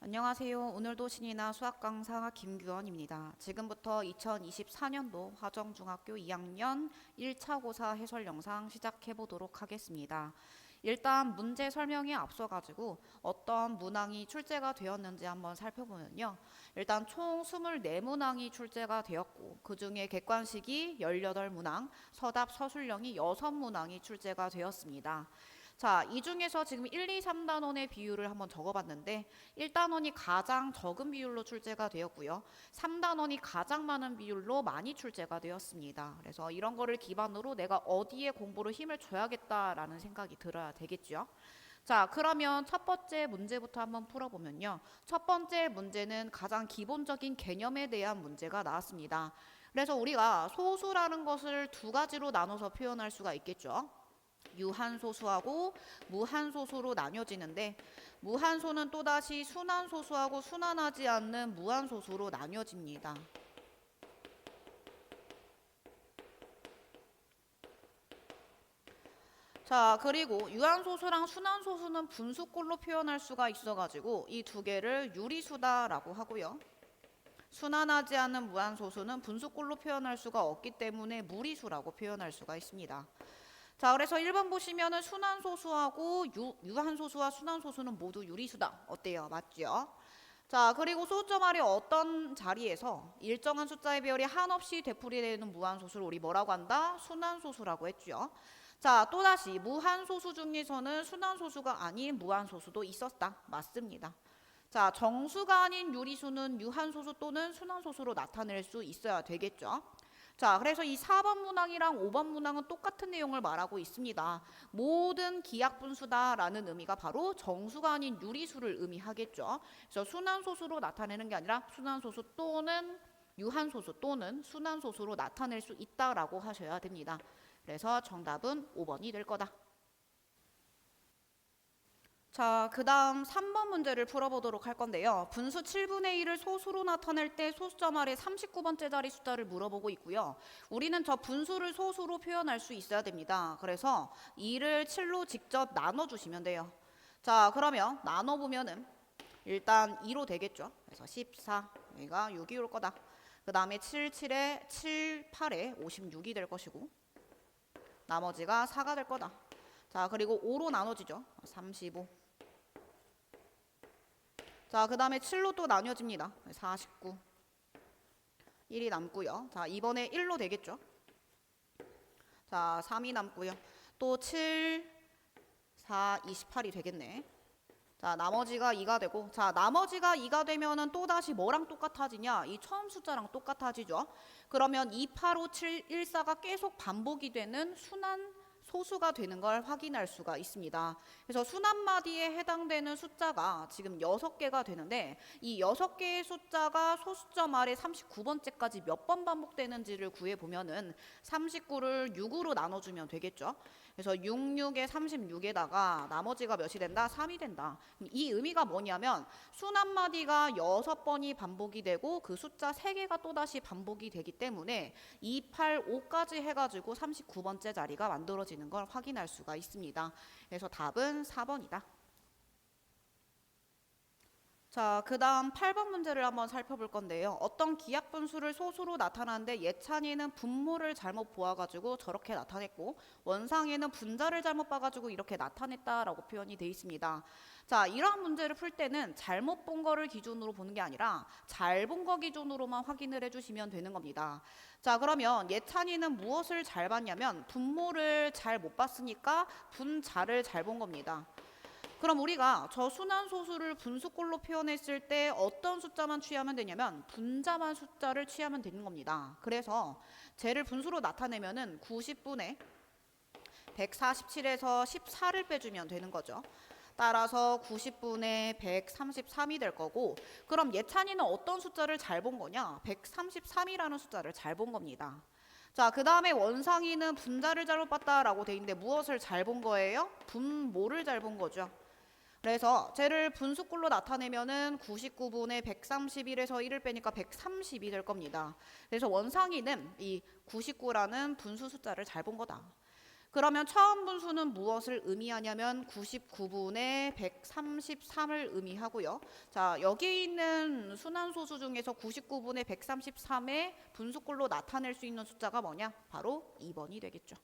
안녕하세요. 오늘도 신이나 수학 강사 김규원입니다. 지금부터 2024년도 화정중학교 2학년 1차 고사 해설 영상 시작해 보도록 하겠습니다. 일단 문제 설명에 앞서가지고 어떤 문항이 출제가 되었는지 한번 살펴보면요. 일단 총 24문항이 출제가 되었고 그 중에 객관식이 18문항, 서답 서술형이 6문항이 출제가 되었습니다. 자, 이 중에서 지금 1, 2, 3단원의 비율을 한번 적어봤는데 1단원이 가장 적은 비율로 출제가 되었고요. 3단원이 가장 많은 비율로 많이 출제가 되었습니다. 그래서 이런 거를 기반으로 내가 어디에 공부를 힘을 줘야겠다라는 생각이 들어야 되겠죠. 자, 그러면 첫 번째 문제부터 한번 풀어보면요. 첫 번째 문제는 가장 기본적인 개념에 대한 문제가 나왔습니다. 그래서 우리가 소수라는 것을 두 가지로 나눠서 표현할 수가 있겠죠. 유한소수하고 무한소수로 나뉘어지는데 무한소는 또다시 순한소수하고 순환하지 않는 무한소수로 나뉘어집니다. 자, 그리고 유한소수랑 순한소수는 분수꼴로 표현할 수가 있어가지고 이 두 개를 유리수다라고 하고요. 순환하지 않는 무한소수는 분수꼴로 표현할 수가 없기 때문에 무리수라고 표현할 수가 있습니다. 자, 그래서 1번 보시면은 순환소수하고 유한소수와 순환소수는 모두 유리수다. 어때요? 맞죠? 자, 그리고 소수점 아래 어떤 자리에서 일정한 숫자의 배열이 한없이 되풀이되는 무한소수를 우리 뭐라고 한다? 순환소수라고 했죠. 자, 또다시 무한소수 중에서는 순환소수가 아닌 무한소수도 있었다. 맞습니다. 자, 정수가 아닌 유리수는 유한소수 또는 순환소수로 나타낼 수 있어야 되겠죠. 자, 그래서 이 4번 문항이랑 5번 문항은 똑같은 내용을 말하고 있습니다. 모든 기하분수다라는 의미가 바로 정수가 아닌 유리수를 의미하겠죠. 그래서 순환소수로 나타내는 게 아니라 순환소수 또는 유한소수 또는 순환소수로 나타낼 수 있다라고 하셔야 됩니다. 그래서 정답은 5번이 될 거다. 자, 그 다음 3번 문제를 풀어보도록 할 건데요. 분수 7분의 1을 소수로 나타낼 때 소수점 아래 39번째 자리 숫자를 물어보고 있고요. 우리는 저 분수를 소수로 표현할 수 있어야 됩니다. 그래서 2를 7로 직접 나눠주시면 돼요. 자, 그러면 나눠보면은 일단 2로 되겠죠. 그래서 14, 여기가 6이 올 거다. 그 다음에 7, 7에 7, 8에 56이 될 것이고 나머지가 4가 될 거다. 자, 그리고 5로 나눠지죠. 35. 자, 그 다음에 7로 또 나뉘어집니다. 49. 1이 남고요. 자, 이번에 1로 되겠죠. 자, 3이 남고요. 또 7, 4, 28이 되겠네. 자, 나머지가 2가 되고, 자, 나머지가 2가 되면은 또다시 뭐랑 똑같아지냐? 이 처음 숫자랑 똑같아지죠. 그러면 2, 8, 5, 7, 1, 4가 계속 반복이 되는 순환 소수가 되는 걸 확인할 수가 있습니다. 그래서 순환마디에 해당되는 숫자가 지금 6개가 되는데 이 6개의 숫자가 소수점 아래 39번째까지 몇 번 반복되는지를 구해보면은 39를 6으로 나눠주면 되겠죠. 그래서 66에 36에다가 나머지가 몇이 된다? 3이 된다. 이 의미가 뭐냐면 순환마디가 6번이 반복이 되고 그 숫자 3개가 또다시 반복이 되기 때문에 2, 8, 5까지 해가지고 39번째 자리가 만들어지는 걸 확인할 수가 있습니다. 그래서 답은 4번이다. 자, 그 다음 8번 문제를 한번 살펴볼 건데요. 어떤 기하분수를 소수로 나타나는데 예찬이는 분모를 잘못 보아가지고 저렇게 나타냈고 원상에는 분자를 잘못 봐가지고 이렇게 나타냈다라고 표현이 되어 있습니다. 자, 이러한 문제를 풀 때는 잘못 본 거를 기준으로 보는 게 아니라 잘 본 거 기준으로만 확인을 해주시면 되는 겁니다. 자, 그러면 예찬이는 무엇을 잘 봤냐면 분모를 잘 못 봤으니까 분자를 잘 본 겁니다. 그럼 우리가 저 순환소수를 분수꼴로 표현했을 때 어떤 숫자만 취하면 되냐면 분자만 숫자를 취하면 되는 겁니다. 그래서 쟤를 분수로 나타내면은 90분의 147에서 14를 빼주면 되는 거죠. 따라서 90분의 133이 될 거고 그럼 예찬이는 어떤 숫자를 잘 본 거냐? 133이라는 숫자를 잘 본 겁니다. 자, 그 다음에 원상이는 분자를 잘못 봤다라고 돼 있는데 무엇을 잘 본 거예요? 분모를 잘 본 거죠. 그래서 쟤를 분수꼴로 나타내면은 99분의 131에서 1을 빼니까 130이 될 겁니다. 그래서 원상이는 이 99라는 분수 숫자를 잘 본 거다. 그러면 처음 분수는 무엇을 의미하냐면 99분의 133을 의미하고요. 자, 여기 있는 순환소수 중에서 99분의 133의 분수꼴로 나타낼 수 있는 숫자가 뭐냐? 바로 2번이 되겠죠.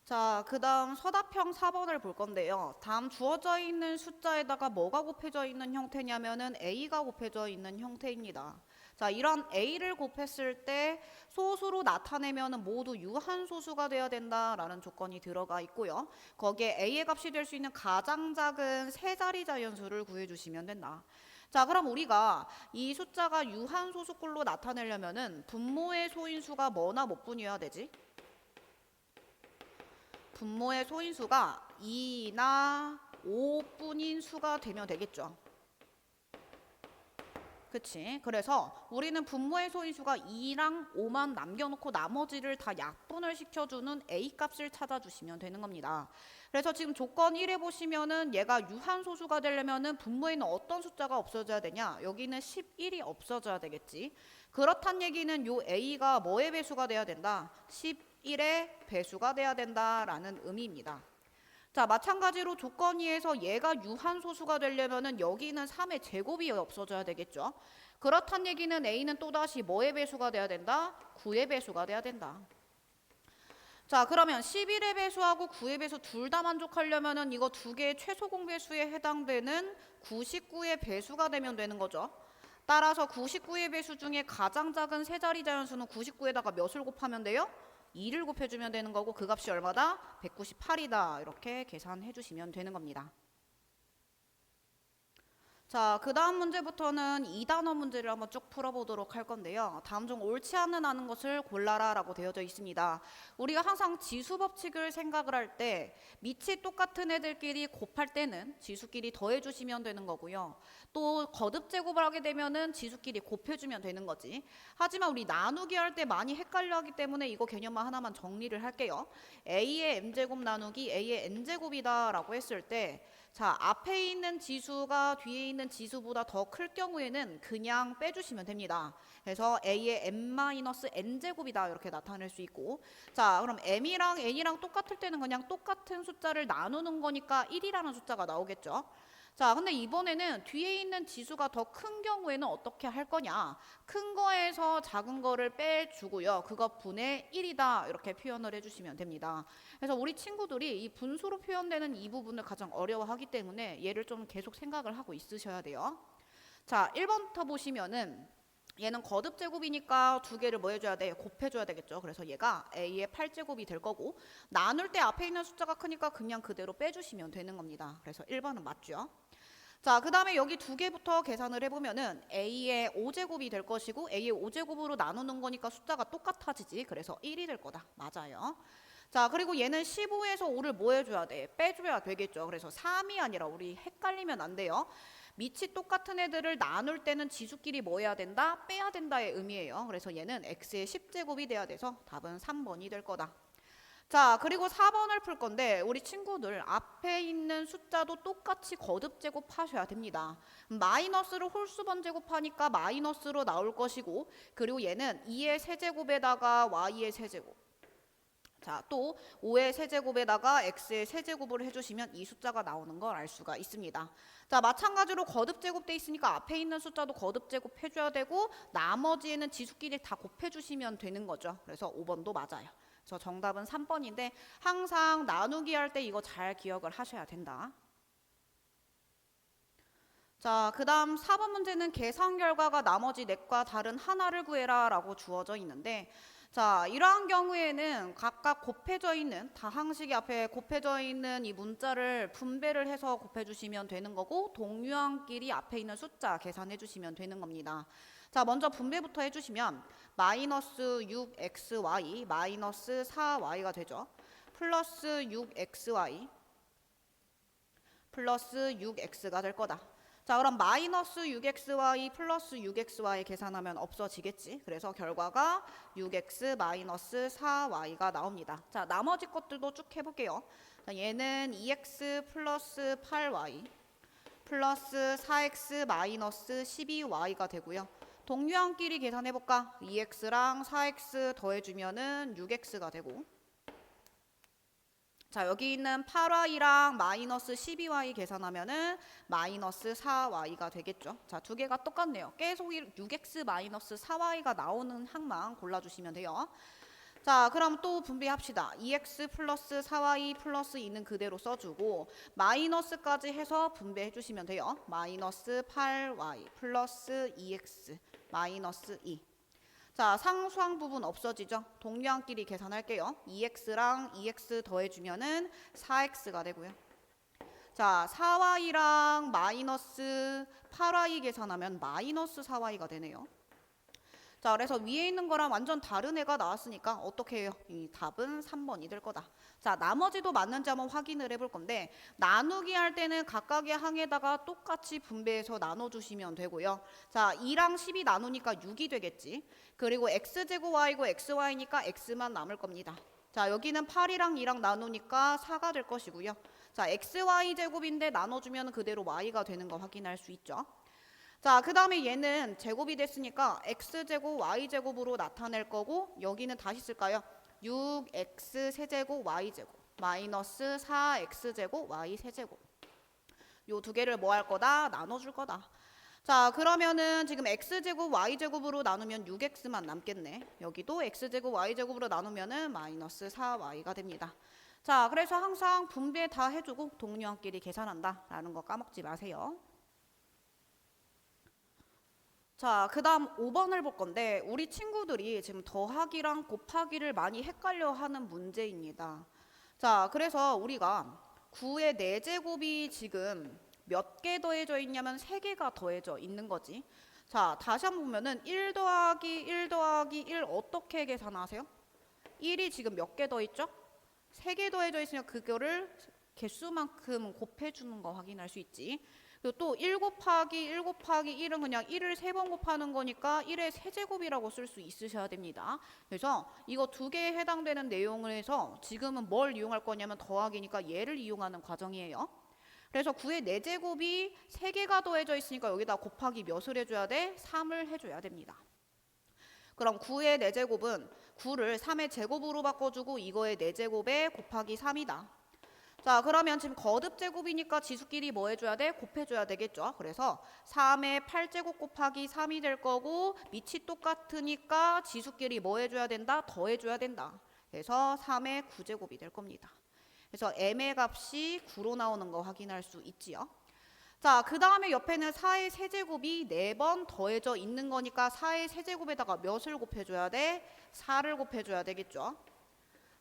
자, 그 다음 서답형 4번을 볼 건데요. 다음 주어져 있는 숫자에다가 뭐가 곱해져 있는 형태냐면은 A가 곱해져 있는 형태입니다. 자, 이런 A를 곱했을 때 소수로 나타내면은 모두 유한소수가 되어야 된다라는 조건이 들어가 있고요. 거기에 A의 값이 될 수 있는 가장 작은 세 자리 자연수를 구해주시면 된다. 자, 그럼 우리가 이 숫자가 유한소수꼴로 나타내려면은 분모의 소인수가 뭐나 몇 분이어야 되지? 분모의 소인수가 2나 5분인 수가 되면 되겠죠. 그치? 그래서 우리는 분모의 소인수가 2랑 5만 남겨놓고 나머지를 다 약분을 시켜주는 A값을 찾아주시면 되는 겁니다. 그래서 지금 조건 1에 보시면은 얘가 유한소수가 되려면은 분모에는 어떤 숫자가 없어져야 되냐? 여기는 11이 없어져야 되겠지. 그렇단 얘기는 요 A가 뭐의 배수가 돼야 된다? 11의 배수가 돼야 된다라는 의미입니다. 자, 마찬가지로 조건 2에서 얘가 유한소수가 되려면은 여기 있는 3의 제곱이 없어져야 되겠죠. 그렇단 얘기는 A는 또다시 뭐의 배수가 돼야 된다? 9의 배수가 돼야 된다. 자, 그러면 11의 배수하고 9의 배수 둘 다 만족하려면은 이거 두 개의 최소 공배수에 해당되는 99의 배수가 되면 되는 거죠. 따라서 99의 배수 중에 가장 작은 세 자리 자연수는 99에다가 몇을 곱하면 돼요? 2를 곱해주면 되는 거고 그 값이 얼마다? 198이다. 이렇게 계산해 주시면 되는 겁니다. 자, 그 다음 문제부터는 2단원 문제를 한번 쭉 풀어보도록 할 건데요. 다음 중 옳지 않은 것을 골라라 라고 되어져 있습니다. 우리가 항상 지수 법칙을 생각을 할 때 밑이 똑같은 애들끼리 곱할 때는 지수끼리 더해주시면 되는 거고요. 또 거듭 제곱을 하게 되면은 지수끼리 곱해주면 되는 거지. 하지만 우리 나누기 할 때 많이 헷갈려 하기 때문에 이거 개념만 하나만 정리를 할게요. A의 m제곱 나누기 A의 n제곱이다 라고 했을 때 자, 앞에 있는 지수가 뒤에 있는 지수보다 더 클 경우에는 그냥 빼주시면 됩니다. 그래서 A의 m-n제곱이다 이렇게 나타낼 수 있고 자, 그럼 m이랑 n이랑 똑같을 때는 그냥 똑같은 숫자를 나누는 거니까 1이라는 숫자가 나오겠죠. 자, 근데 이번에는 뒤에 있는 지수가 더 큰 경우에는 어떻게 할 거냐? 큰 거에서 작은 거를 빼주고요. 그것 분의 1이다 이렇게 표현을 해주시면 됩니다. 그래서 우리 친구들이 이 분수로 표현되는 이 부분을 가장 어려워하기 때문에 얘를 좀 계속 생각을 하고 있으셔야 돼요. 자, 1번부터 보시면은 얘는 거듭 제곱이니까 두 개를 뭐 해줘야 돼? 곱해줘야 되겠죠. 그래서 얘가 A의 8제곱이 될 거고 나눌 때 앞에 있는 숫자가 크니까 그냥 그대로 빼주시면 되는 겁니다. 그래서 1번은 맞죠. 자, 그 다음에 여기 두 개부터 계산을 해보면은 A의 5제곱이 될 것이고 A의 5제곱으로 나누는 거니까 숫자가 똑같아지지. 그래서 1이 될 거다. 맞아요. 자, 그리고 얘는 15에서 5를 뭐 해줘야 돼? 빼줘야 되겠죠. 그래서 3이 아니라 우리 헷갈리면 안 돼요. 밑이 똑같은 애들을 나눌 때는 지수끼리 뭐 해야 된다? 빼야 된다의 의미예요. 그래서 얘는 x의 10제곱이 돼야 돼서 답은 3번이 될 거다. 자, 그리고 4번을 풀 건데 우리 친구들 앞에 있는 숫자도 똑같이 거듭 제곱하셔야 됩니다. 마이너스로 홀수번 제곱하니까 마이너스로 나올 것이고 그리고 얘는 2의 세제곱에다가 y의 세제곱 자, 또 5의 세제곱에다가 x의 세제곱을 해주시면 이 숫자가 나오는 걸 알 수가 있습니다. 자, 마찬가지로 거듭 제곱돼 있으니까 앞에 있는 숫자도 거듭 제곱 해줘야 되고 나머지에는 지수끼리 다 곱해주시면 되는 거죠. 그래서 5번도 맞아요. 그래서 정답은 3번인데 항상 나누기 할 때 이거 잘 기억을 하셔야 된다. 자, 그 다음 4번 문제는 계산 결과가 나머지 넷과 다른 하나를 구해라 라고 주어져 있는데 자, 이러한 경우에는 각각 곱해져 있는 다항식이 앞에 곱해져 있는 이 문자를 분배를 해서 곱해주시면 되는 거고 동류항끼리 앞에 있는 숫자 계산해 주시면 되는 겁니다. 자, 먼저 분배부터 해주시면 마이너스 6xy 마이너스 4y가 되죠. 플러스 6xy 플러스 6x가 될 거다. 자, 그럼 마이너스 6xy 플러스 6xy 계산하면 없어지겠지. 그래서 결과가 6x 마이너스 4y가 나옵니다. 자, 나머지 것들도 쭉 해볼게요. 자, 얘는 2x 플러스 8y 플러스 4x 마이너스 12y가 되고요. 동류항끼리 계산해볼까? 2x랑 4x 더해주면은 6x가 되고, 자, 여기 있는 8y랑 마이너스 12y 계산하면은 마이너스 4y가 되겠죠. 자, 두 개가 똑같네요. 계속 6x 마이너스 4y가 나오는 항만 골라주시면 돼요. 자, 그럼 또 분배합시다. 2x 플러스 4y 플러스 2는 그대로 써주고 마이너스까지 해서 분배해주시면 돼요. 마이너스 8y 플러스 2x 마이너스 2. 자, 상수항 부분 없어지죠? 동류항끼리 계산할게요. 2x랑 2x 더해주면은 4x가 되고요. 자, 4y랑 마이너스 8y 계산하면 마이너스 4y가 되네요. 자, 그래서 위에 있는 거랑 완전 다른 애가 나왔으니까 어떻게 해요? 이 답은 3번이 될 거다. 자, 나머지도 맞는지 한번 확인을 해볼 건데 나누기 할 때는 각각의 항에다가 똑같이 분배해서 나눠주시면 되고요. 자, 2랑 10이 나누니까 6이 되겠지. 그리고 x제곱 y고 xy니까 x만 남을 겁니다. 자, 여기는 8이랑 2랑 나누니까 4가 될 것이고요. 자, xy제곱인데 나눠주면 그대로 y가 되는 거 확인할 수 있죠. 자, 그 다음에 얘는 제곱이 됐으니까 x제곱 y제곱으로 나타낼 거고 여기는 다시 쓸까요? 6x 세제곱 y제곱 마이너스 4x제곱 y 세제곱 요 두 개를 뭐 할 거다? 나눠줄 거다. 자, 그러면은 지금 x제곱 y제곱으로 나누면 6x만 남겠네. 여기도 x제곱 y제곱으로 나누면은 마이너스 4y가 됩니다. 자, 그래서 항상 분배 다 해주고 동류항끼리 계산한다 라는 거 까먹지 마세요. 자, 그 다음 5번을 볼 건데 우리 친구들이 지금 더하기랑 곱하기를 많이 헷갈려 하는 문제입니다. 자, 그래서 우리가 9의 4제곱이 지금 몇 개 더해져 있냐면 3개가 더해져 있는 거지. 자, 다시 한번 보면은 1 더하기 1 더하기 1 어떻게 계산하세요? 1이 지금 몇 개 더 있죠? 3개 더해져 있으면 그거를 개수만큼 곱해주는 거 확인할 수 있지. 그리고 또 1 곱하기 1 곱하기 1은 그냥 1을 3번 곱하는 거니까 1의 세제곱이라고 쓸 수 있으셔야 됩니다. 그래서 이거 두 개에 해당되는 내용을 해서 지금은 뭘 이용할 거냐면 더하기니까 얘를 이용하는 과정이에요. 그래서 9의 4제곱이 3개가 더해져 있으니까 여기다 곱하기 몇을 해줘야 돼? 3을 해줘야 됩니다. 그럼 9의 4제곱은 9를 3의 제곱으로 바꿔주고 이거의 4제곱에 곱하기 3이다. 자, 그러면 지금 거듭 제곱이니까 지수끼리 뭐 해줘야 돼? 곱해줘야 되겠죠. 그래서 3의 8제곱 곱하기 3이 될 거고 밑이 똑같으니까 지수끼리 뭐 해줘야 된다? 더해줘야 된다. 그래서 3의 9제곱이 될 겁니다. 그래서 m의 값이 9로 나오는 거 확인할 수 있지요. 자, 그 다음에 옆에는 4의 세제곱이 4번 더해져 있는 거니까 4의 세제곱에다가 몇을 곱해줘야 돼? 4를 곱해줘야 되겠죠.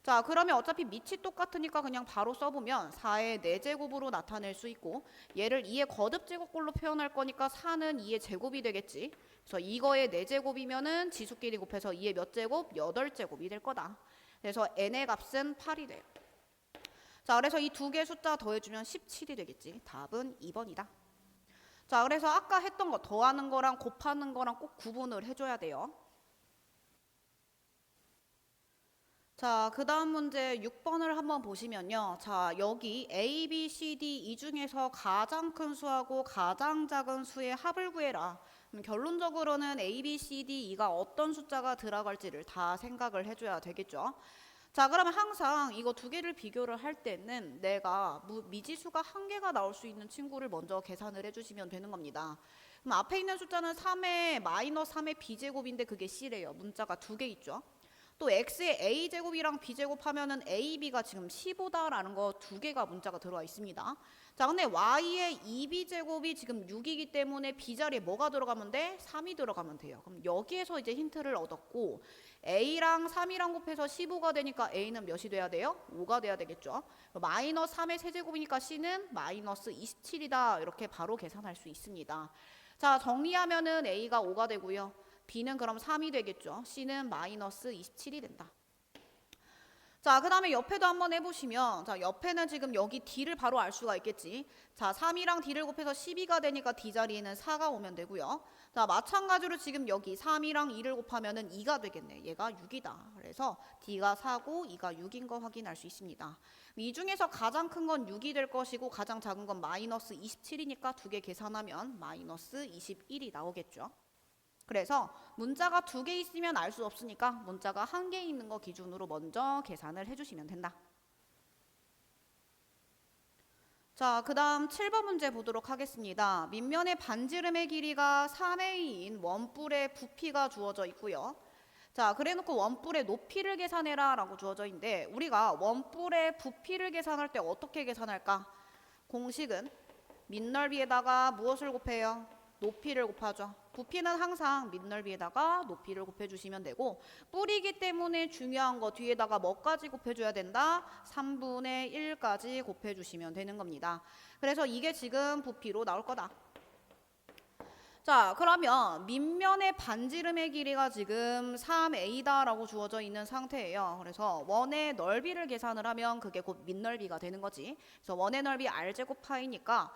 자, 그러면 어차피 밑이 똑같으니까 그냥 바로 써보면 4의 4제곱으로 나타낼 수 있고 얘를 2의 거듭 제곱꼴로 표현할 거니까 4는 2의 제곱이 되겠지. 그래서 이거의 4제곱이면은 지수끼리 곱해서 2의 몇 제곱? 8제곱이 될 거다. 그래서 n의 값은 8이 돼요. 자, 그래서 이 두 개 숫자 더해주면 17이 되겠지. 답은 2번이다. 자, 그래서 아까 했던 거 더하는 거랑 곱하는 거랑 꼭 구분을 해줘야 돼요. 자, 그 다음 문제 6번을 한번 보시면요. 자, 여기 A, B, C, D 이 중에서 가장 큰 수하고 가장 작은 수의 합을 구해라. 결론적으로는 A, B, C, D, E가 어떤 숫자가 들어갈지를 다 생각을 해줘야 되겠죠. 자, 그러면 항상 이거 두 개를 비교를 할 때는 내가 미지수가 한 개가 나올 수 있는 친구를 먼저 계산을 해주시면 되는 겁니다. 그럼 앞에 있는 숫자는 3의 마이너스 3의 b제곱인데 그게 C래요. 문자가 두 개 있죠. 또 x의 a제곱이랑 b제곱 하면은 ab가 지금 15다라는 거 두 개가 문자가 들어와 있습니다. 자, 근데 y의 2b제곱이 지금 6이기 때문에 b자리에 뭐가 들어가면 돼? 3이 들어가면 돼요. 그럼 여기에서 이제 힌트를 얻었고 a랑 3이랑 곱해서 15가 되니까 a는 몇이 돼야 돼요? 5가 돼야 되겠죠. 마이너스 3의 세제곱이니까 c는 마이너스 27이다. 이렇게 바로 계산할 수 있습니다. 자, 정리하면은 a가 5가 되고요. b는 그럼 3이 되겠죠. c는 마이너스 27이 된다. 자, 그 다음에 옆에도 한번 해보시면 자, 옆에는 지금 여기 d를 바로 알 수가 있겠지. 자, 3이랑 d를 곱해서 12가 되니까 d 자리에는 4가 오면 되고요. 자, 마찬가지로 지금 여기 3이랑 2를 곱하면은 2가 되겠네. 얘가 6이다. 그래서 d가 4고 2가 6인 거 확인할 수 있습니다. 이 중에서 가장 큰 건 6이 될 것이고 가장 작은 건 마이너스 27이니까 두 개 계산하면 마이너스 21이 나오겠죠. 그래서 문자가 2개 있으면 알 수 없으니까 문자가 1개 있는 거 기준으로 먼저 계산을 해주시면 된다. 자, 그 다음 7번 문제 보도록 하겠습니다. 밑면의 반지름의 길이가 3a인 원뿔의 부피가 주어져 있고요. 자, 그래놓고 원뿔의 높이를 계산해라 라고 주어져 있는데 우리가 원뿔의 부피를 계산할 때 어떻게 계산할까? 공식은 밑넓이에다가 무엇을 곱해요? 높이를 곱하죠. 부피는 항상 밑넓이에다가 높이를 곱해주시면 되고 뿔이기 때문에 중요한 거 뒤에다가 뭐까지 곱해줘야 된다? 3분의 1까지 곱해주시면 되는 겁니다. 그래서 이게 지금 부피로 나올 거다. 자, 그러면 밑면의 반지름의 길이가 지금 3a다라고 주어져 있는 상태예요. 그래서 원의 넓이를 계산을 하면 그게 곧 밑넓이가 되는 거지. 그래서 원의 넓이 r제곱 파이니까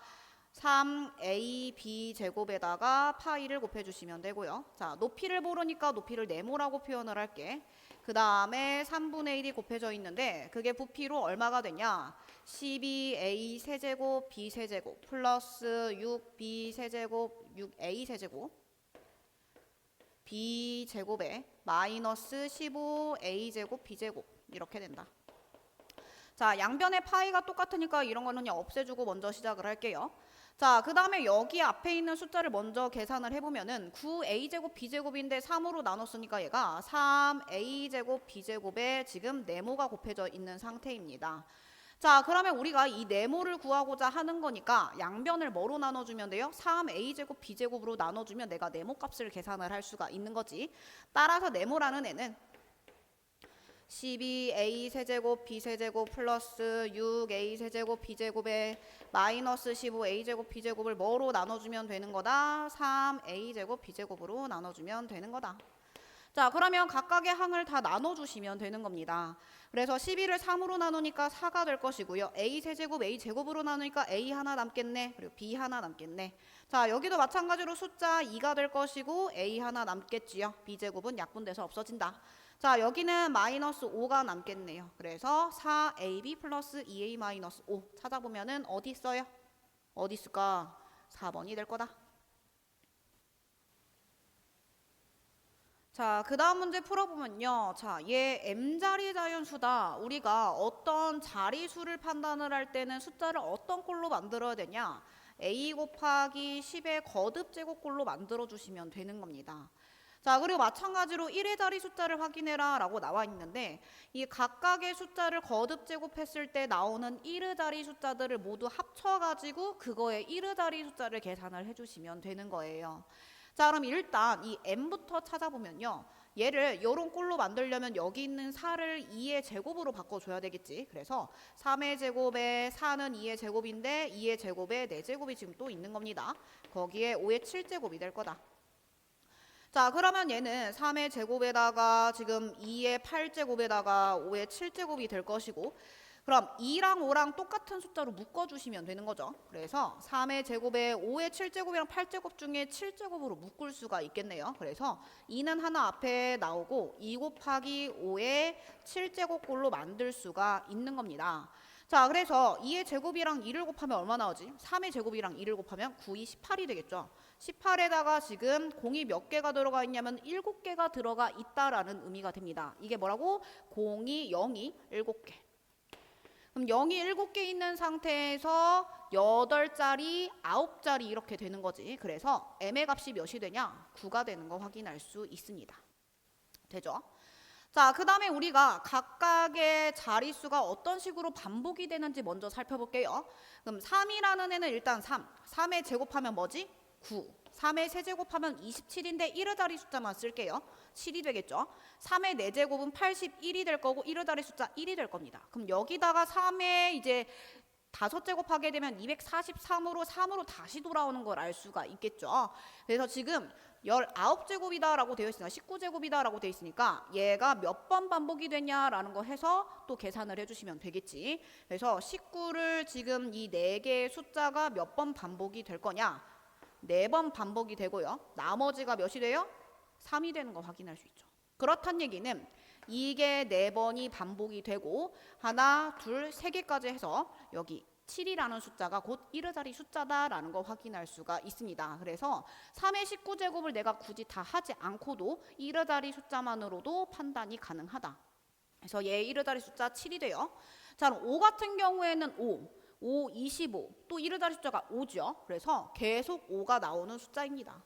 3ab 제곱에다가 파이를 곱해주시면 되고요. 자, 높이를 모르니까 높이를 네모라고 표현을 할게. 그 다음에 3분의 1이 곱해져 있는데 그게 부피로 얼마가 되냐? 12a 세제곱 b 세제곱 플러스 6b 세제곱 6a 세제곱 b 제곱에 마이너스 15a 제곱 b 제곱 이렇게 된다. 자, 양변의 파이가 똑같으니까 이런 거는 그냥 없애주고 먼저 시작을 할게요. 자, 그 다음에 여기 앞에 있는 숫자를 먼저 계산을 해보면은 9a제곱 b제곱인데 3으로 나눴으니까 얘가 3a제곱 b제곱에 지금 네모가 곱해져 있는 상태입니다. 자, 그러면 우리가 이 네모를 구하고자 하는 거니까 양변을 뭐로 나눠주면 돼요? 3a제곱 b제곱으로 나눠주면 내가 네모 값을 계산을 할 수가 있는 거지. 따라서 네모라는 애는 12a 세제곱 b 세제곱 플러스 6a 세제곱 b 제곱에 마이너스 15a 제곱 b 제곱을 뭐로 나눠주면 되는 거다? 3a 제곱 b 제곱으로 나눠주면 되는 거다. 자, 그러면 각각의 항을 다 나눠주시면 되는 겁니다. 그래서 12를 3으로 나누니까 4가 될 것이고요. a 세제곱 a 제곱으로 나누니까 a 하나 남겠네. 그리고 b 하나 남겠네. 자, 여기도 마찬가지로 숫자 2가 될 것이고 a 하나 남겠지요. b 제곱은 약분돼서 없어진다. 자, 여기는 마이너스 5가 남겠네요. 그래서 4ab 플러스 2a 마이너스 5 찾아보면은 어디 있어요? 어디 있을까? 4번이 될 거다. 자, 그 다음 문제 풀어보면요. 자, 얘 m자리 자연수다. 우리가 어떤 자리수를 판단을 할 때는 숫자를 어떤 꼴로 만들어야 되냐? a 곱하기 10의 거듭 제곱꼴로 만들어 주시면 되는 겁니다. 자, 그리고 마찬가지로 1의 자리 숫자를 확인해라 라고 나와 있는데 이 각각의 숫자를 거듭 제곱했을 때 나오는 1의 자리 숫자들을 모두 합쳐가지고 그거의 1의 자리 숫자를 계산을 해주시면 되는 거예요. 자, 그럼 일단 이 m부터 찾아보면요. 얘를 요런 꼴로 만들려면 여기 있는 4를 2의 제곱으로 바꿔줘야 되겠지. 그래서 3의 제곱에 4는 2의 제곱인데 2의 제곱에 4제곱이 지금 또 있는 겁니다. 거기에 5의 7제곱이 될 거다. 자, 그러면 얘는 3의 제곱에다가 지금 2의 8제곱에다가 5의 7제곱이 될 것이고 그럼 2랑 5랑 똑같은 숫자로 묶어주시면 되는 거죠. 그래서 3의 제곱에 5의 7제곱이랑 8제곱 중에 7제곱으로 묶을 수가 있겠네요. 그래서 2는 하나 앞에 나오고 2 곱하기 5의 7제곱꼴로 만들 수가 있는 겁니다. 자, 그래서 2의 제곱이랑 2를 곱하면 얼마 나오지? 3의 제곱이랑 2를 곱하면 9, 2, 18이 되겠죠. 18에다가 지금 공이 몇 개가 들어가 있냐면 7개가 들어가 있다라는 의미가 됩니다. 이게 뭐라고? 0이 0이 7개. 그럼 0이 7개 있는 상태에서 8자리, 9자리 이렇게 되는 거지. 그래서 m의 값이 몇이 되냐? 9가 되는 거 확인할 수 있습니다. 되죠? 자, 그 다음에 우리가 각각의 자릿수가 어떤 식으로 반복이 되는지 먼저 살펴볼게요. 그럼 3이라는 애는 일단 3의 제곱하면 뭐지? 9. 3의 세제곱하면 27인데 1의 자리 숫자만 쓸게요. 7이 되겠죠. 3의 4제곱은 81이 될 거고 1의 자리 숫자 1이 될 겁니다. 그럼 여기다가 3의 이제 5제곱하게 되면 243으로 3으로 다시 돌아오는 걸 알 수가 있겠죠. 그래서 지금 19제곱이다 라고 되어 있으니까 19제곱이다 라고 되어 있으니까 얘가 몇 번 반복이 되냐라는 거 해서 또 계산을 해주시면 되겠지. 그래서 19를 지금 이 4개의 숫자가 몇 번 반복이 될 거냐? 4번 반복이 되고요. 나머지가 몇이 돼요? 3이 되는 거 확인할 수 있죠. 그렇단 얘기는 이게 4번이 반복이 되고 하나, 둘, 3개까지 해서 여기 7이라는 숫자가 곧 1의 자리 숫자다라는 거 확인할 수가 있습니다. 그래서 3의 19제곱을 내가 굳이 다 하지 않고도 1의 자리 숫자만으로도 판단이 가능하다. 그래서 얘 1의 자리 숫자 7이 돼요. 자, 그럼 5 같은 경우에는 5, 25, 또 1의 자리 숫자가 5죠. 그래서 계속 5가 나오는 숫자입니다.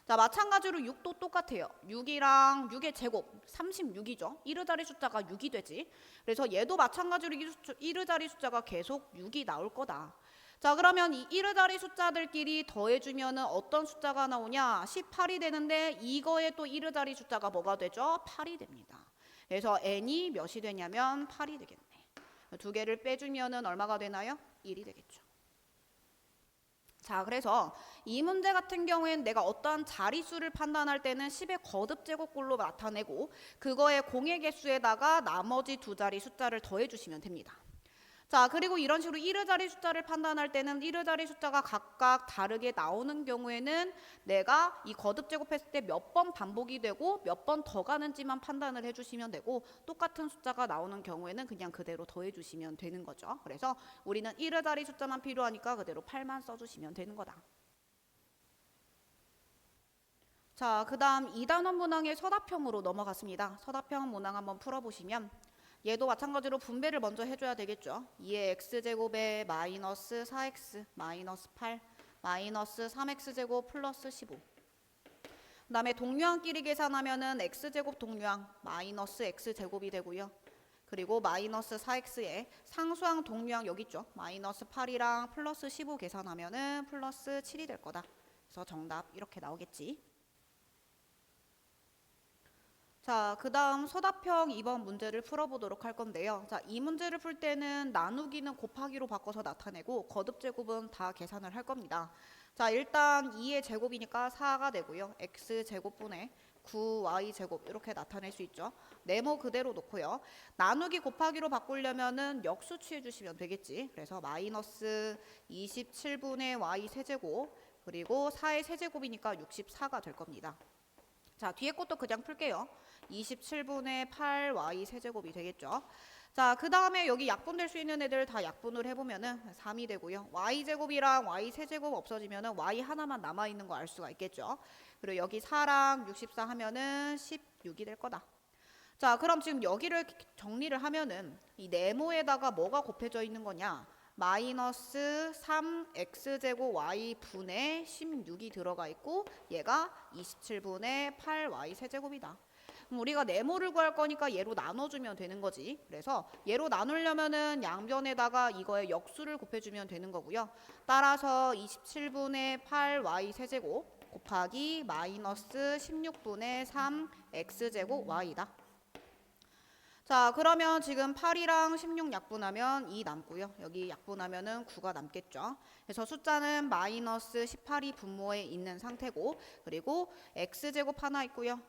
자, 마찬가지로 6도 똑같아요. 6이랑 6의 제곱 36이죠. 1의 자리 숫자가 6이 되지. 그래서 얘도 마찬가지로 1의 자리 숫자가 계속 6이 나올 거다. 자, 그러면 이 1의 자리 숫자들끼리 더해주면 어떤 숫자가 나오냐? 18이 되는데 이거에 또 1의 자리 숫자가 뭐가 되죠? 8이 됩니다. 그래서 n이 몇이 되냐면 8이 되겠네. 두 개를 빼주면 얼마가 되나요? 1이 되겠죠. 자, 그래서 이 문제 같은 경우에는 내가 어떠한 자릿수를 판단할 때는 10의 거듭제곱꼴로 나타내고 그거의 공의 개수에다가 나머지 두 자리 숫자를 더해주시면 됩니다. 자, 그리고 이런 식으로 1의 자리 숫자를 판단할 때는 1의 자리 숫자가 각각 다르게 나오는 경우에는 내가 이 거듭제곱했을 때 몇 번 반복이 되고 몇 번 더 가는지만 판단을 해주시면 되고 똑같은 숫자가 나오는 경우에는 그냥 그대로 더해주시면 되는 거죠. 그래서 우리는 1의 자리 숫자만 필요하니까 그대로 8만 써주시면 되는 거다. 자, 그 다음 2단원 문항의 서답형으로 넘어갔습니다. 서답형 문항 한번 풀어보시면 얘도 마찬가지로 분배를 먼저 해줘야 되겠죠. 2의 x제곱에 마이너스 4x 마이너스 8 마이너스 3x제곱 플러스 15. 그 다음에 동류항끼리 계산하면은 x제곱 동류항 마이너스 x제곱이 되고요. 그리고 마이너스 4x에 상수항 동류항 여기 있죠. 마이너스 8이랑 플러스 15 계산하면은 플러스 7이 될 거다. 그래서 정답 이렇게 나오겠지. 자, 그 다음 서답형 2번 문제를 풀어보도록 할 건데요. 자, 이 문제를 풀 때는 나누기는 곱하기로 바꿔서 나타내고 거듭제곱은 다 계산을 할 겁니다. 자, 일단 2의 제곱이니까 4가 되고요. x제곱분의 9y제곱 이렇게 나타낼 수 있죠. 네모 그대로 놓고요. 나누기 곱하기로 바꾸려면은 역수 취해 주시면 되겠지. 그래서 마이너스 27분의 y 세제곱 그리고 4의 세제곱이니까 64가 될 겁니다. 자, 뒤에 것도 그냥 풀게요. 27분의 8y 세제곱이 되겠죠. 자, 그 다음에 여기 약분될 수 있는 애들 다 약분을 해보면은 3이 되고요. y제곱이랑 y 세제곱 없어지면은 y 하나만 남아있는 거 알 수가 있겠죠. 그리고 여기 4랑 64 하면은 16이 될 거다. 자, 그럼 지금 여기를 정리를 하면은 이 네모에다가 뭐가 곱해져 있는 거냐? 마이너스 3x제곱 y분의 16이 들어가 있고 얘가 27분의 8y 세제곱이다. 그럼 우리가 네모를 구할 거니까 얘로 나눠주면 되는 거지. 그래서 얘로 나누려면은 양변에다가 이거에 역수를 곱해주면 되는 거고요. 따라서 27분의 8y 세제곱 곱하기 마이너스 16분의 3x제곱 y다. 자, 그러면 지금 8이랑 16 약분하면 2 남고요. 여기 약분하면은 9가 남겠죠. 그래서 숫자는 마이너스 18이 분모에 있는 상태고 그리고 x제곱 하나 있고요.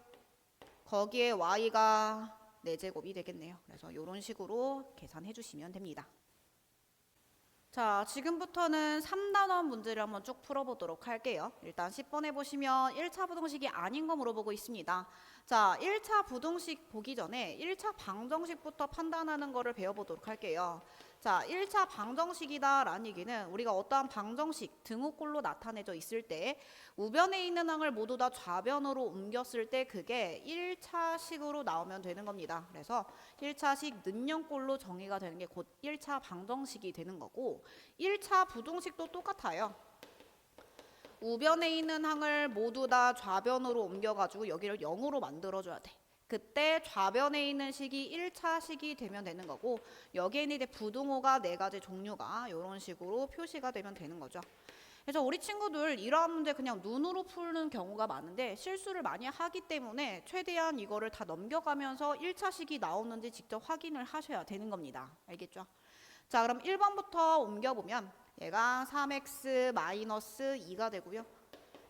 거기에 y가 4제곱이 되겠네요. 그래서 이런 식으로 계산해 주시면 됩니다. 자, 지금부터는 3단원 문제를 한번 쭉 풀어보도록 할게요. 일단 10번에 보시면 1차 부등식이 아닌 거 물어보고 있습니다. 자, 1차 부등식 보기 전에 1차 방정식부터 판단하는 거를 배워보도록 할게요. 자, 1차 방정식이다 라는 얘기는 우리가 어떠한 방정식 등호꼴로 나타내져 있을 때 우변에 있는 항을 모두 다 좌변으로 옮겼을 때 그게 1차식으로 나오면 되는 겁니다. 그래서 1차식 는형꼴로 정의가 되는 게 곧 1차 방정식이 되는 거고 1차 부등식도 똑같아요. 우변에 있는 항을 모두 다 좌변으로 옮겨가지고 여기를 0으로 만들어줘야 돼. 그때 좌변에 있는 식이 1차식이 되면 되는 거고 여기에는 이제 부등호가 4가지 종류가 이런 식으로 표시가 되면 되는 거죠. 그래서 우리 친구들 이러한 문제 그냥 눈으로 푸는 경우가 많은데 실수를 많이 하기 때문에 최대한 이거를 다 넘겨가면서 1차식이 나오는지 직접 확인을 하셔야 되는 겁니다. 알겠죠? 자, 그럼 1번부터 옮겨보면 얘가 3x 마이너스 2가 되고요.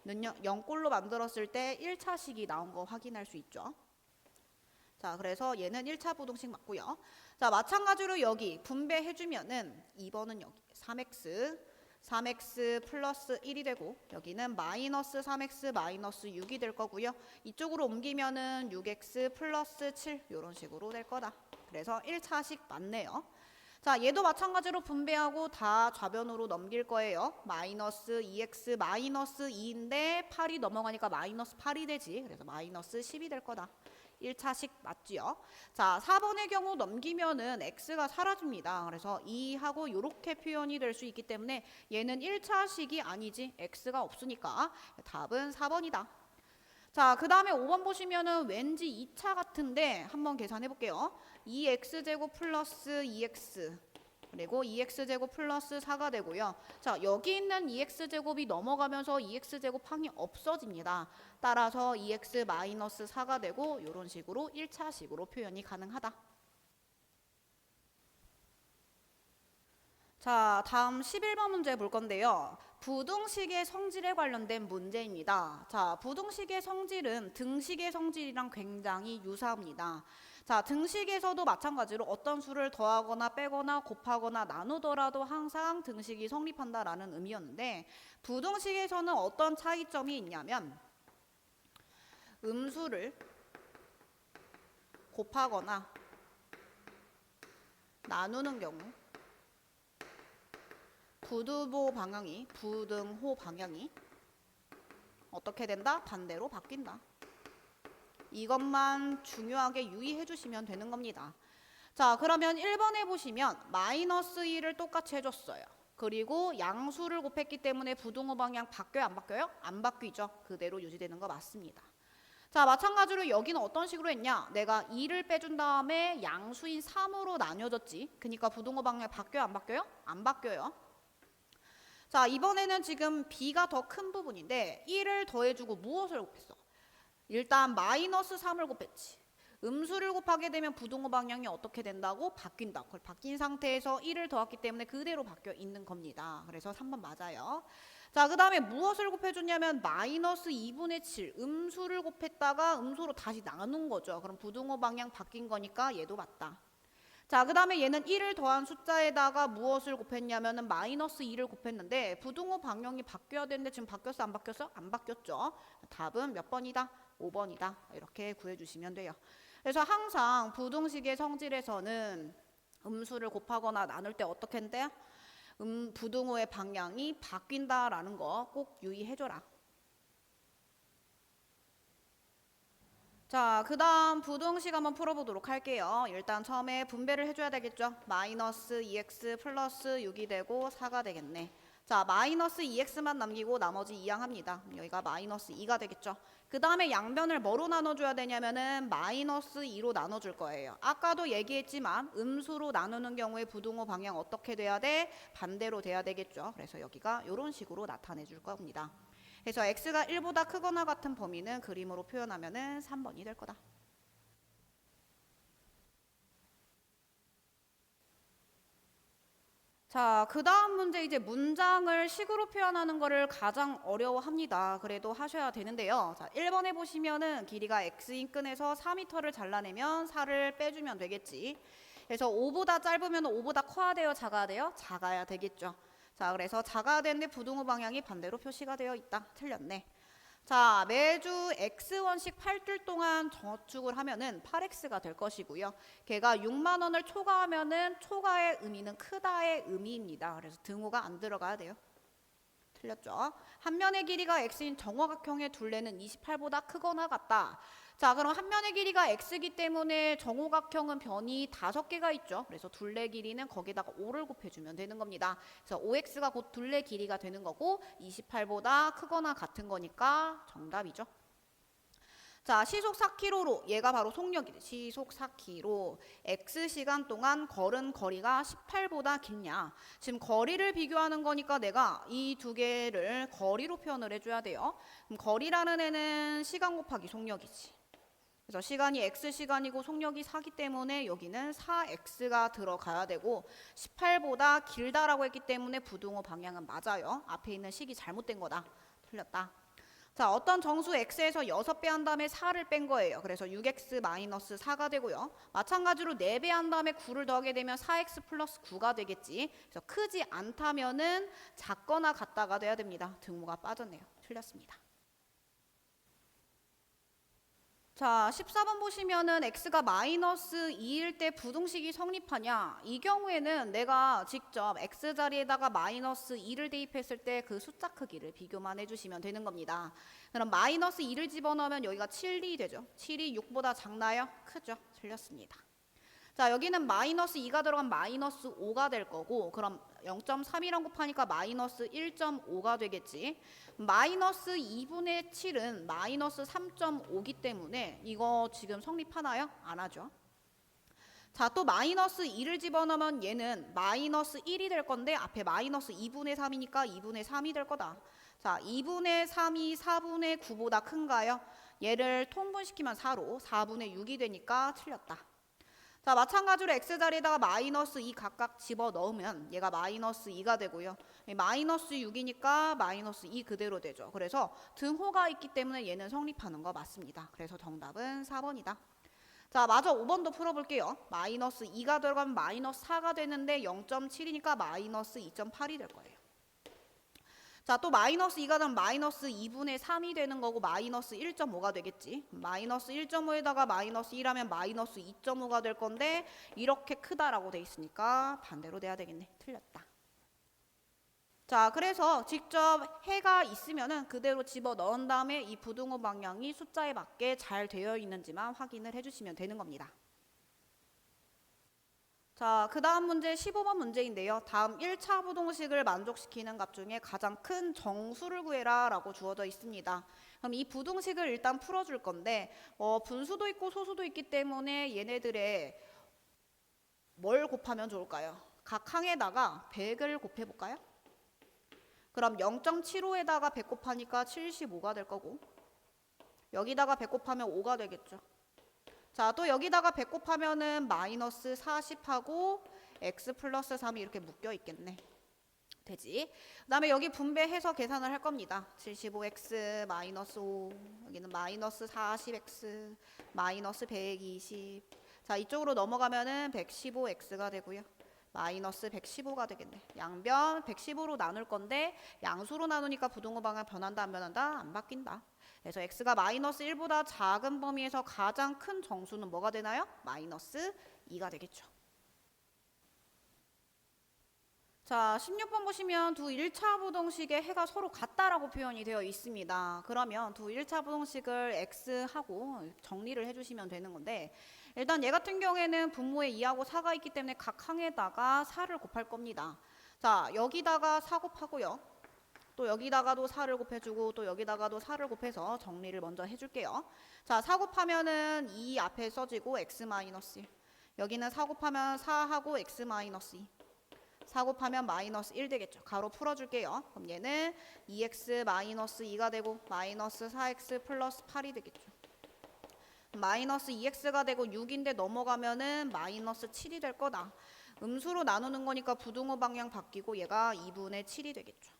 0꼴로 만들었을 때 1차식이 나온 거 확인할 수 있죠. 자, 그래서 얘는 1차 부등식 맞고요. 자, 마찬가지로 여기 분배해주면은 2번은 여기 3x 플러스 1이 되고 여기는 마이너스 3x 마이너스 6이 될 거고요. 이쪽으로 옮기면은 6x 플러스 7 이런 식으로 될 거다. 그래서 1차식 맞네요. 자, 얘도 마찬가지로 분배하고 다 좌변으로 넘길 거예요. 마이너스 2x 마이너스 2인데 8이 넘어가니까 마이너스 8이 되지. 그래서 마이너스 10이 될 거다. 1차식 맞지요? 자, 4번의 경우 넘기면은 x가 사라집니다. 그래서 2하고 이렇게 표현이 될 수 있기 때문에 얘는 1차식이 아니지. x가 없으니까 답은 4번이다. 자, 그 다음에 5번 보시면은 왠지 2차 같은데 한번 계산해 볼게요. 2x제곱 플러스 2x 그리고 2x제곱 플러스 4가 되고요. 자, 여기 있는 2x제곱이 넘어가면서 2x제곱 항이 없어집니다. 따라서 2x 마이너스 4가 되고 이런 식으로 1차식으로 표현이 가능하다. 자, 다음 11번 문제 볼 건데요. 부등식의 성질에 관련된 문제입니다. 자, 부등식의 성질은 등식의 성질이랑 굉장히 유사합니다. 자, 등식에서도 마찬가지로 어떤 수를 더하거나 빼거나 곱하거나 나누더라도 항상 등식이 성립한다라는 의미였는데 부등식에서는 어떤 차이점이 있냐면 음수를 곱하거나 나누는 경우 부등호 방향이 어떻게 된다? 반대로 바뀐다. 이것만 중요하게 유의해 주시면 되는 겁니다. 자, 그러면 1번에 보시면 마이너스 2를 똑같이 해줬어요. 그리고 양수를 곱했기 때문에 부등호 방향 바뀌어요? 안 바뀌어요? 안 바뀌죠. 그대로 유지되는 거 맞습니다. 자, 마찬가지로 여기는 어떤 식으로 했냐? 내가 2를 빼준 다음에 양수인 3으로 나뉘어졌지. 그러니까 부등호 방향 바뀌어요? 안 바뀌어요? 안 바뀌어요. 자, 이번에는 지금 b가 더 큰 부분인데 1을 더해주고 무엇을 곱했어? 일단 마이너스 3을 곱했지. 음수를 곱하게 되면 부등호 방향이 어떻게 된다고? 바뀐다. 그걸 바뀐 상태에서 1을 더했기 때문에 그대로 바뀌어 있는 겁니다. 그래서 3번 맞아요. 자, 그 다음에 무엇을 곱해줬냐면 마이너스 2분의 7 음수를 곱했다가 음수로 다시 나눈 거죠. 그럼 부등호 방향 바뀐 거니까 얘도 맞다. 자, 그 다음에 얘는 1을 더한 숫자에다가 무엇을 곱했냐면은 마이너스 2를 곱했는데 부등호 방향이 바뀌어야 되는데 지금 바뀌었어? 안 바뀌었어? 안 바뀌었죠. 답은 몇 번이다? 5번이다. 이렇게 구해주시면 돼요. 그래서 항상 부등식의 성질에서는 음수를 곱하거나 나눌 때 어떻게 한대요? 부등호의 방향이 바뀐다라는 거 꼭 유의해줘라. 자, 그 다음 부등식 한번 풀어보도록 할게요. 일단 처음에 분배를 해줘야 되겠죠. 마이너스 2x 플러스 6이 되고 4가 되겠네. 자, 마이너스 2x만 남기고 나머지 이항합니다. 여기가 마이너스 2가 되겠죠. 그 다음에 양변을 뭐로 나눠줘야 되냐면은 마이너스 2로 나눠줄 거예요. 아까도 얘기했지만 음수로 나누는 경우에 부등호 방향 어떻게 돼야 돼? 반대로 돼야 되겠죠. 그래서 여기가 이런 식으로 나타내 줄 겁니다. 그래서 x가 1보다 크거나 같은 범위는 그림으로 표현하면은 3번이 될 거다. 자, 그 다음 문제 이제 문장을 식으로 표현하는 거를 가장 어려워합니다. 그래도 하셔야 되는데요. 자, 1번에 보시면은 길이가 x인 끈에서 4m를 잘라내면 4를 빼주면 되겠지. 그래서 5보다 짧으면 5보다 커야 돼요? 작아야 돼요? 작아야 되겠죠. 자, 그래서 작아야 되는데 부등호 방향이 반대로 표시가 되어 있다. 틀렸네. 자, 매주 x원씩 8줄 동안 저축을 하면은 8x가 될 것이고요. 걔가 6만 원을 초과하면은 초과의 의미는 크다의 의미입니다. 그래서 등호가 안 들어가야 돼요. 틀렸죠? 한 면의 길이가 x인 정오각형의 둘레는 28보다 크거나 같다. 자, 그럼 한 면의 길이가 x이기 때문에 정오각형은 변이 5개가 있죠. 그래서 둘레 길이는 거기다가 5를 곱해주면 되는 겁니다. 그래서 5x가 곧 둘레 길이가 되는 거고 28보다 크거나 같은 거니까 정답이죠. 자, 시속 4km로 얘가 바로 속력이래. 시속 4km. X시간 동안 걸은 거리가 18보다 길냐. 지금 거리를 비교하는 거니까 내가 이 두 개를 거리로 표현을 해줘야 돼요. 그럼 거리라는 애는 시간 곱하기 속력이지. 그래서 시간이 X시간이고 속력이 4기 때문에 여기는 4X가 들어가야 되고 18보다 길다라고 했기 때문에 부등호 방향은 맞아요. 앞에 있는 식이 잘못된 거다. 틀렸다. 자, 어떤 정수 x에서 6배 한 다음에 4를 뺀 거예요. 그래서 6x 마이너스 4가 되고요. 마찬가지로 4배 한 다음에 9를 더하게 되면 4x 플러스 9가 되겠지. 그래서 크지 않다면은 작거나 같다가 돼야 됩니다. 등호가 빠졌네요. 틀렸습니다. 자, 14번 보시면은 x가 마이너스 2일 때 부등식이 성립하냐? 이 경우에는 내가 직접 x 자리에다가 마이너스 2를 대입했을 때 그 숫자 크기를 비교만 해주시면 되는 겁니다. 그럼 마이너스 2를 집어넣으면 여기가 7이 되죠. 7이 6보다 작나요? 크죠? 틀렸습니다. 자, 여기는 마이너스 2가 들어간 마이너스 5가 될 거고, 그럼 0.3이랑 곱하니까 마이너스 1.5가 되겠지. 마이너스 2분의 7은 마이너스 3.5기 때문에 이거 지금 성립하나요? 안 하죠. 자, 또 마이너스 2를 집어넣으면 얘는 마이너스 1이 될 건데 앞에 마이너스 2분의 3이니까 2분의 3이 될 거다. 자, 2분의 3이 4분의 9보다 큰가요? 얘를 통분시키면 4로 4분의 6이 되니까 틀렸다. 자, 마찬가지로 x자리에다가 마이너스 2 각각 집어넣으면 얘가 마이너스 2가 되고요. 마이너스 6이니까 마이너스 2 그대로 되죠. 그래서 등호가 있기 때문에 얘는 성립하는 거 맞습니다. 그래서 정답은 4번이다. 자, 마저 5번도 풀어볼게요. 마이너스 2가 들어가면 마이너스 4가 되는데 0.7이니까 마이너스 2.8이 될 거예요. 자, 또 마이너스 2가 되면 마이너스 2분의 3이 되는 거고 마이너스 1.5가 되겠지. 마이너스 1.5에다가 마이너스 1하면 마이너스 2.5가 될 건데 이렇게 크다라고 돼 있으니까 반대로 돼야 되겠네. 틀렸다. 자, 그래서 직접 해가 있으면은 그대로 집어 넣은 다음에 이 부등호 방향이 숫자에 맞게 잘 되어 있는지만 확인을 해주시면 되는 겁니다. 자, 그 다음 문제 15번 문제인데요. 다음 1차 부등식을 만족시키는 값 중에 가장 큰 정수를 구해라 라고 주어져 있습니다. 그럼 이 부등식을 일단 풀어줄 건데 분수도 있고 소수도 있기 때문에 얘네들의 뭘 곱하면 좋을까요? 각 항에다가 100을 곱해볼까요? 그럼 0.75에다가 100 곱하니까 75가 될 거고 여기다가 100 곱하면 5가 되겠죠. 자, 또 여기다가 100 곱하면은 마이너스 40하고 x 플러스 3이 이렇게 묶여 있겠네. 되지? 그 다음에 여기 분배해서 계산을 할 겁니다. 75x 마이너스 5 여기는 마이너스 40x 마이너스 120 자, 이쪽으로 넘어가면은 115x가 되고요. 마이너스 115가 되겠네. 양변 115로 나눌 건데 양수로 나누니까 부등호 방향 변한다 안 변한다? 안 바뀐다. 그래서 x가 마이너스 1보다 작은 범위에서 가장 큰 정수는 뭐가 되나요? 마이너스 2가 되겠죠. 자, 16번 보시면 두 1차 부등식의 해가 서로 같다라고 표현이 되어 있습니다. 그러면 두 1차 부등식을 x하고 정리를 해주시면 되는 건데 일단 얘 같은 경우에는 분모에 2하고 4가 있기 때문에 각 항에다가 4를 곱할 겁니다. 자, 여기다가 4 곱하고요. 또 여기다가도 4를 곱해주고 또 여기다가도 4를 곱해서 정리를 먼저 해줄게요. 자, 4 곱하면은 2 앞에 써지고 x-1 여기는 4 곱하면 4하고 x-2 4 곱하면 마이너스 1 되겠죠. 가로 풀어줄게요. 그럼 얘는 2x-2가 되고 마이너스 4x 플러스 8이 되겠죠. 마이너스 2x가 되고 6인데 넘어가면은 마이너스 7이 될 거다. 음수로 나누는 거니까 부등호 방향 바뀌고 얘가 2분의 7이 되겠죠.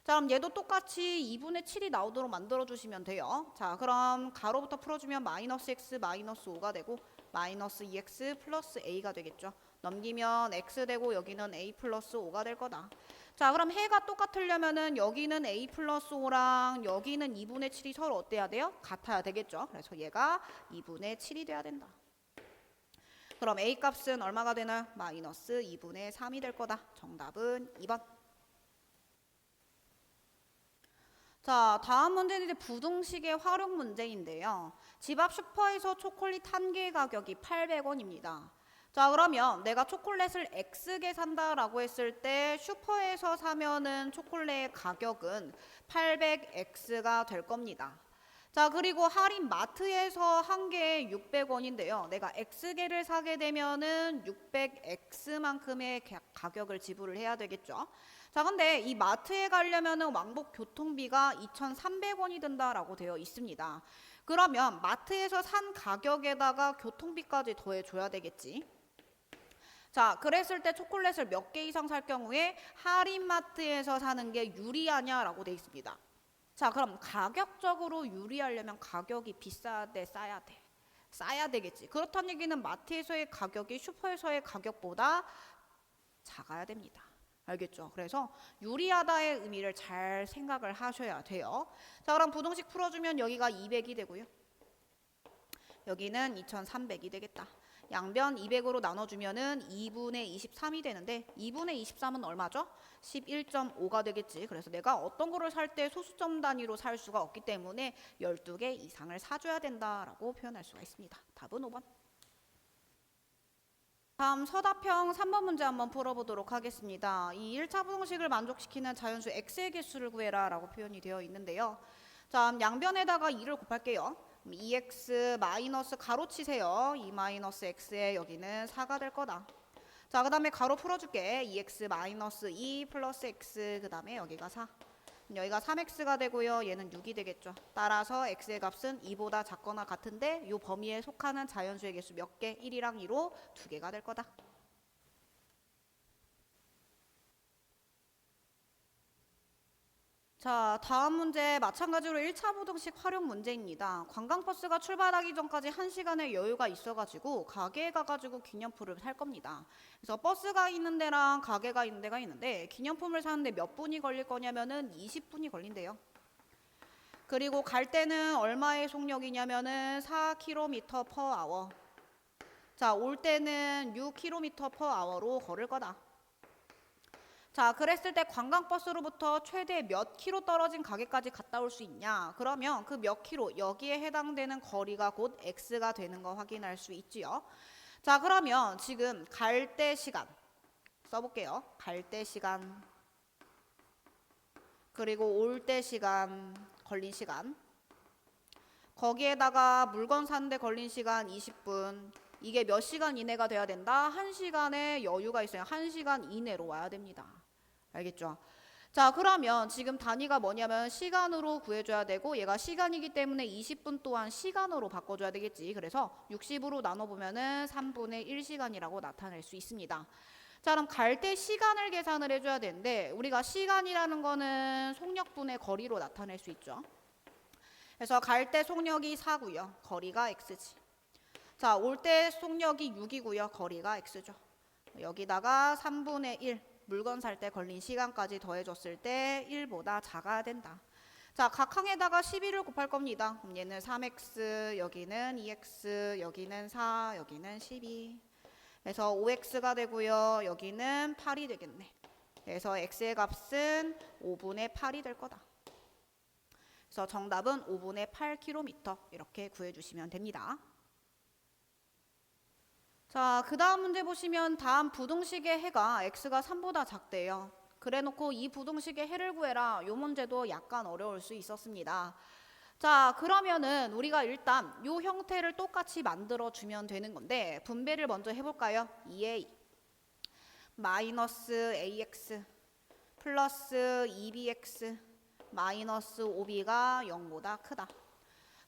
자, 그럼 얘도 똑같이 2분의 7이 나오도록 만들어주시면 돼요. 자, 그럼 가로부터 풀어주면 마이너스 x 마이너스 5가 되고 마이너스 2x 플러스 a가 되겠죠. 넘기면 x 되고 여기는 a 플러스 5가 될 거다. 자, 그럼 해가 똑같으려면은 여기는 a 플러스 5랑 여기는 2분의 7이 서로 어때야 돼요? 같아야 되겠죠. 그래서 얘가 2분의 7이 돼야 된다. 그럼 a 값은 얼마가 되나요? 마이너스 2분의 3이 될 거다. 정답은 2번. 자, 다음 문제는 이제 부등식의 활용 문제인데요. 집 앞 슈퍼에서 초콜릿 한 개의 가격이 800원입니다. 자, 그러면 내가 초콜릿을 X개 산다라고 했을 때 슈퍼에서 사면은 초콜릿의 가격은 800X가 될 겁니다. 자, 그리고 할인 마트에서 한 개에 600원인데요. 내가 X개를 사게 되면은 600X만큼의 가격을 지불을 해야 되겠죠. 자, 근데 이 마트에 가려면은 왕복 교통비가 2,300원이 든다라고 되어 있습니다. 그러면 마트에서 산 가격에다가 교통비까지 더해줘야 되겠지. 자, 그랬을 때 초콜릿을 몇 개 이상 살 경우에 할인마트에서 사는 게 유리하냐라고 되어 있습니다. 자, 그럼 가격적으로 유리하려면 가격이 비싸야 돼, 싸야 돼? 싸야 되겠지. 그렇다는 얘기는 마트에서의 가격이 슈퍼에서의 가격보다 작아야 됩니다. 알겠죠? 그래서 유리하다의 의미를 잘 생각을 하셔야 돼요. 자, 그럼 부등식 풀어주면 여기가 200이 되고요. 여기는 2300이 되겠다. 양변 200으로 나눠주면은 2분의 23이 되는데 2분의 23은 얼마죠? 11.5가 되겠지. 그래서 내가 어떤 거를 살 때 소수점 단위로 살 수가 없기 때문에 12개 이상을 사줘야 된다라고 표현할 수가 있습니다. 답은 5번. 다음 서답형 3번 문제 한번 풀어보도록 하겠습니다. 이 1차 부등식을 만족시키는 자연수 x의 개수를 구해라 라고 표현이 되어 있는데요. 자, 양변에다가 2를 곱할게요. 2x 마이너스 가로 치세요. 2 마이너스 x에 여기는 4가 될 거다. 자, 그 다음에 가로 풀어줄게. 2x 마이너스 2 플러스 x 그 다음에 여기가 4. 여기가 3x가 되고요. 얘는 6이 되겠죠. 따라서 x의 값은 2보다 작거나 같은데 이 범위에 속하는 자연수의 개수 몇 개? 1이랑 2로 2개가 될 거다. 자, 다음 문제 마찬가지로 1차 부등식 활용 문제입니다. 관광버스가 출발하기 전까지 1시간의 여유가 있어가지고 가게에 가가지고 기념품을 살 겁니다. 그래서 버스가 있는 데랑 가게가 있는 데가 있는데 기념품을 사는데 몇 분이 걸릴 거냐면은 20분이 걸린대요. 그리고 갈 때는 얼마의 속력이냐면은 4km/h. 자, 올 때는 6km/h로 걸을 거다. 자, 그랬을 때 관광버스로부터 최대 몇 킬로 떨어진 가게까지 갔다 올 수 있냐? 그러면 그 몇 킬로, 여기에 해당되는 거리가 곧 x가 되는 거 확인할 수 있지요. 자, 그러면 지금 갈 때 시간 써볼게요. 갈 때 시간 그리고 올 때 시간, 걸린 시간, 거기에다가 물건 사는데 걸린 시간 20분, 이게 몇 시간 이내가 돼야 된다? 1시간의 여유가 있어요. 1시간 이내로 와야 됩니다. 알겠죠? 자, 그러면 지금 단위가 뭐냐면 시간으로 구해줘야 되고 얘가 시간이기 때문에 20분 또한 시간으로 바꿔줘야 되겠지. 그래서 60으로 나눠보면은 3분의 1시간이라고 나타낼 수 있습니다. 자, 그럼 갈 때 시간을 계산을 해줘야 되는데 우리가 시간이라는 거는 속력분의 거리로 나타낼 수 있죠. 그래서 갈 때 속력이 4고요. 거리가 x지. 자, 올 때 속력이 6이고요. 거리가 x죠. 여기다가 3분의 1. 물건 살 때 걸린 시간까지 더해줬을 때 1보다 작아야 된다. 자, 각 항에다가 12를 곱할 겁니다. 그럼 얘는 3x, 여기는 2x, 여기는 4, 여기는 12. 그래서 5x가 되고요. 여기는 8이 되겠네. 그래서 x의 값은 5분의 8이 될 거다. 그래서 정답은 5분의 8km 이렇게 구해주시면 됩니다. 자, 그 다음 문제 보시면 다음 부등식의 해가 x가 3보다 작대요. 그래놓고 이 부등식의 해를 구해라. 이 문제도 약간 어려울 수 있었습니다. 자, 그러면은 우리가 일단 이 형태를 똑같이 만들어주면 되는 건데 분배를 먼저 해볼까요? 2a 마이너스 ax 플러스 2bx 마이너스 5b가 0보다 크다.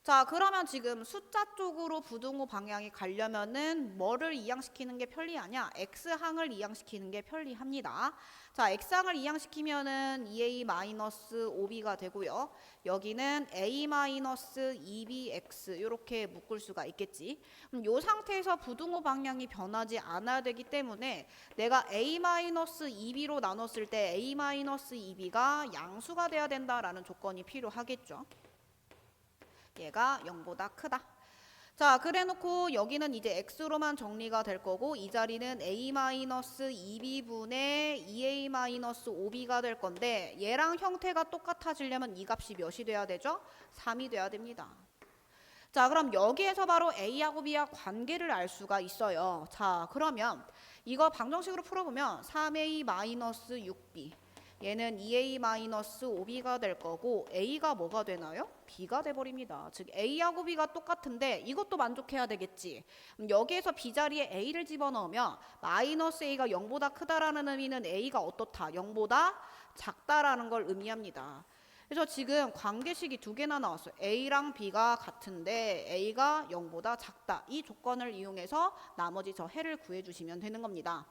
자, 그러면 지금 숫자 쪽으로 부등호 방향이 가려면은 뭐를 이항시키는 게 편리하냐? x항을 이항시키는 게 편리합니다. 자, x항을 이항시키면은 2a-5b가 되고요. 여기는 a-2bx 이렇게 묶을 수가 있겠지. 이 상태에서 부등호 방향이 변하지 않아야 되기 때문에 내가 a-2b로 나눴을 때 a-2b가 양수가 돼야 된다라는 조건이 필요하겠죠. 얘가 0보다 크다. 자, 그래놓고 여기는 이제 x로만 정리가 될 거고 이 자리는 a-2b분의 2a-5b가 될 건데 얘랑 형태가 똑같아지려면 이 값이 몇이 돼야 되죠? 3이 돼야 됩니다. 자, 그럼 여기에서 바로 a하고 b와 관계를 알 수가 있어요. 자, 그러면 이거 방정식으로 풀어보면 3a-6b 얘는 2a-5b가 될 거고 a가 뭐가 되나요? b가 돼버립니다. 즉 a하고 b가 똑같은데 이것도 만족해야 되겠지. 여기에서 b 자리에 a를 집어넣으면 마이너스 a가 0보다 크다라는 의미는 a가 어떻다? 0보다 작다라는 걸 의미합니다. 그래서 지금 관계식이 두 개나 나왔어요. a랑 b가 같은데 a가 0보다 작다. 이 조건을 이용해서 나머지 저 해를 구해주시면 되는 겁니다.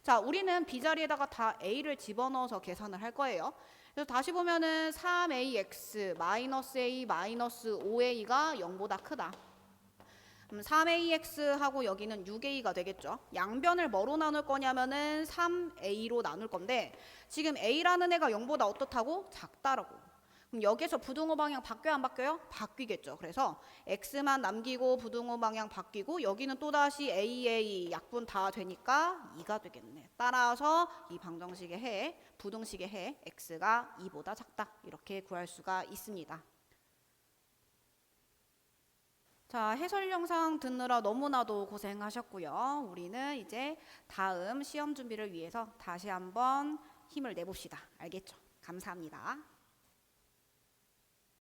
자, 우리는 b 자리에다가 다 a를 집어넣어서 계산을 할 거예요. 그래서 다시 보면은 3ax 마이너스 a 마이너스 5a가 0보다 크다. 3ax하고 여기는 6a가 되겠죠. 양변을 뭐로 나눌 거냐면은 3a로 나눌 건데 지금 a라는 애가 0보다 어떻다고? 작다라고. 그럼 여기서 부등호 방향 바뀌어요, 안 바뀌어요? 바뀌겠죠. 그래서 x만 남기고 부등호 방향 바뀌고 여기는 또다시 AA 약분 다 되니까 2가 되겠네. 따라서 이 방정식의 해, 부등식의 해 x가 2보다 작다. 이렇게 구할 수가 있습니다. 자, 해설 영상 듣느라 너무나도 고생하셨고요. 우리는 이제 다음 시험 준비를 위해서 다시 한번 힘을 내봅시다. 알겠죠? 감사합니다.